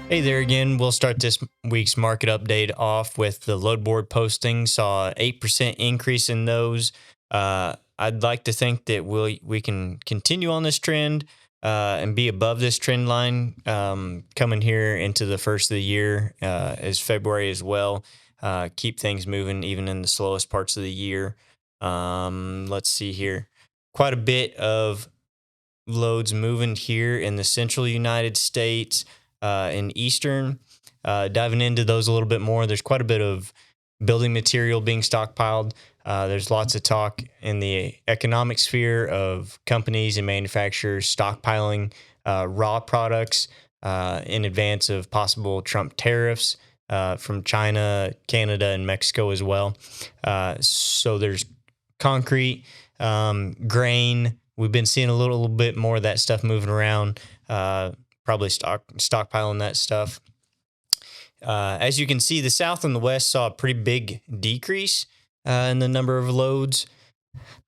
Hey there again. We'll start this week's market update off with the load board posting. Saw 8% increase in those. I'd like to think that we can continue on this trend and be above this trend line coming here into the first of the year as February as well. Keep things moving even in the slowest parts of the year. Let's see here. Quite a bit of loads moving here in the central United States, in eastern. Diving into those a little bit more, there's quite a bit of building material being stockpiled. There's lots of talk in the economic sphere of companies and manufacturers stockpiling raw products in advance of possible Trump tariffs from China, Canada, and Mexico as well. So there's concrete, grain. We've been seeing a little bit more of that stuff moving around, probably stockpiling that stuff. As you can see, the South and the West saw a pretty big decrease in the number of loads.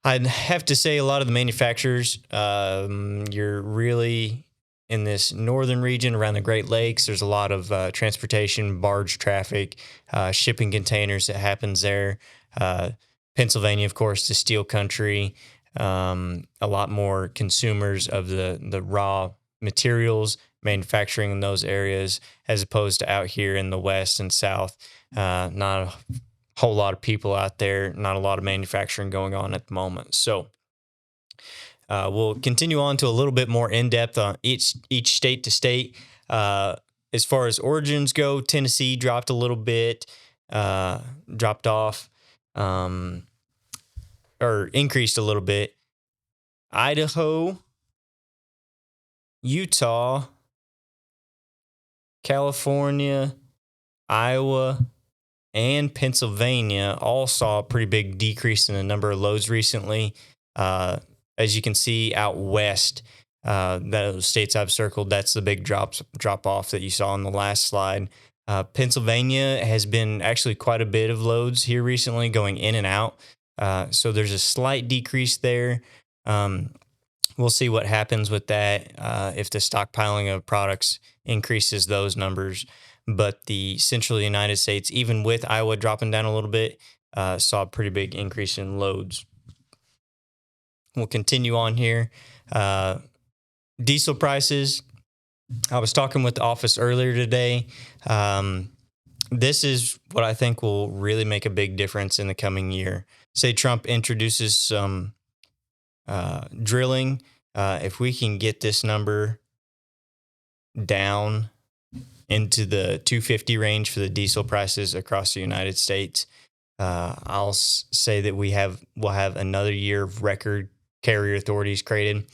I'd have to say a lot of the manufacturers, you're really in this northern region around the Great Lakes. There's a lot of transportation, barge traffic, shipping containers that happens there. Pennsylvania, of course, the steel country. A lot more consumers of the raw materials manufacturing in those areas as opposed to out here in the West and South. Not a whole lot of people out there, not a lot of manufacturing going on at the moment. So we'll continue on to a little bit more in depth on each state to state. As far as origins go, Tennessee dropped a little bit, dropped off. Or increased a little bit. Idaho, Utah, California, Iowa, and Pennsylvania all saw a pretty big decrease in the number of loads recently. As you can see out west, those states I've circled, that's the big drop off that you saw on the last slide. Pennsylvania has been actually quite a bit of loads here recently going in and out. So there's a slight decrease there. We'll see what happens with that if the stockpiling of products increases those numbers. But the central United States, even with Iowa dropping down a little bit, saw a pretty big increase in loads. We'll continue on here. Diesel prices. I was talking with the office earlier today. This is what I think will really make a big difference in the coming year. Say Trump introduces some drilling. If we can get this number down into the 250 range for the diesel prices across the United States, I'll say that we'll have another year of record carrier authorities created.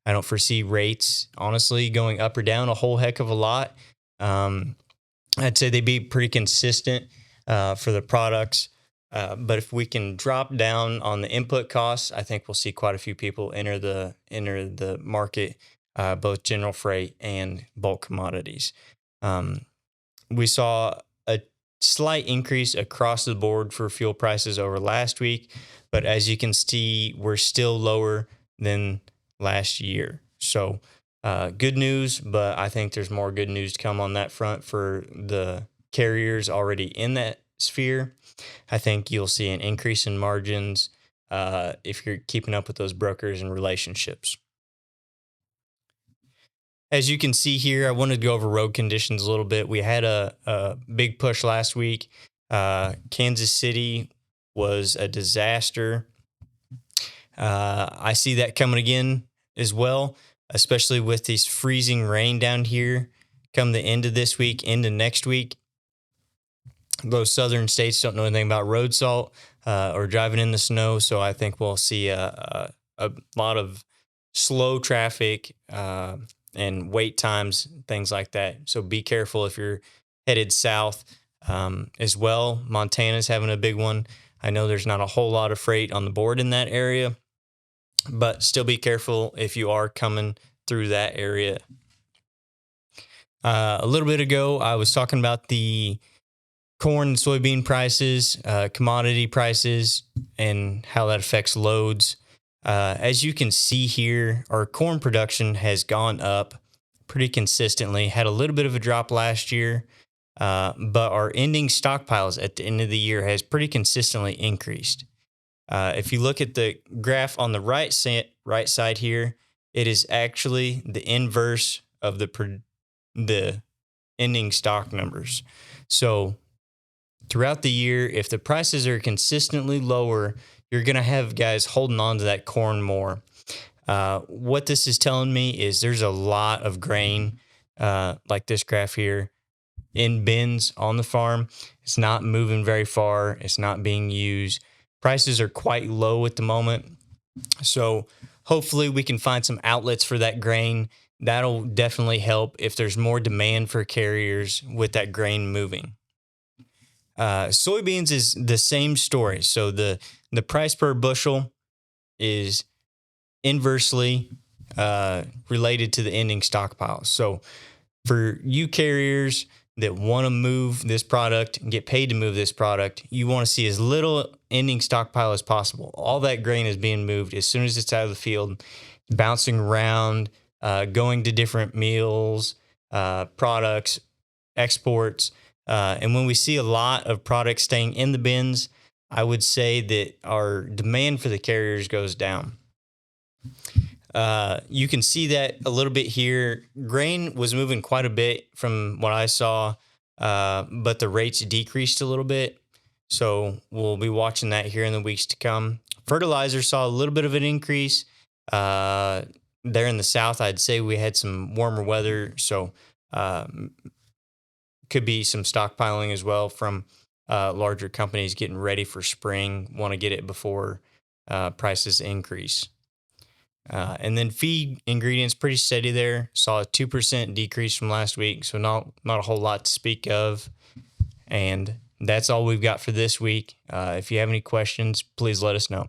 I don't foresee rates, honestly, going up or down a whole heck of a lot. I'd say they'd be pretty consistent for the products. But if we can drop down on the input costs, I think we'll see quite a few people enter the market, both general freight and bulk commodities. We saw a slight increase across the board for fuel prices over last week, but as you can see, we're still lower than last year. So good news, but I think there's more good news to come on that front for the carriers already in that sphere. I think you'll see an increase in margins if you're keeping up with those brokers and relationships. As you can see here, I wanted to go over road conditions a little bit. We had a big push last week. Kansas City was a disaster. I see that coming again as well, especially with this freezing rain down here come the end of this week, into next week. Those southern states don't know anything about road salt or driving in the snow, so I think we'll see a lot of slow traffic and wait times, things like that. So be careful if you're headed south as well. Montana's having a big one. I know there's not a whole lot of freight on the board in that area, but still be careful if you are coming through that area. A little bit ago, I was talking about the corn and soybean prices, commodity prices, and how that affects loads. As you can see here, our corn production has gone up pretty consistently. Had a little bit of a drop last year, but our ending stockpiles at the end of the year has pretty consistently increased. If you look at the graph on the right side here, it is actually the inverse of the ending stock numbers. So throughout the year, if the prices are consistently lower, you're going to have guys holding on to that corn more. What this is telling me is there's a lot of grain, like this graph here, in bins on the farm. It's not moving very far. It's not being used. Prices are quite low at the moment. So hopefully we can find some outlets for that grain. That'll definitely help if there's more demand for carriers with that grain moving. Soybeans is the same story. So the price per bushel is inversely related to the ending stockpile. So for you carriers that want to move this product and get paid to move this product, you want to see as little ending stockpile as possible. All that grain is being moved as soon as it's out of the field, bouncing around, going to different meals, products, exports. And when we see a lot of products staying in the bins, I would say that our demand for the carriers goes down. You can see that a little bit here. Grain was moving quite a bit from what I saw, but the rates decreased a little bit. So we'll be watching that here in the weeks to come. Fertilizer saw a little bit of an increase. There in the south, I'd say we had some warmer weather, so could be some stockpiling as well from larger companies getting ready for spring, want to get it before prices increase. And then feed ingredients pretty steady there. Saw a 2% decrease from last week, so not a whole lot to speak of. And that's all we've got for this week. If you have any questions, please let us know.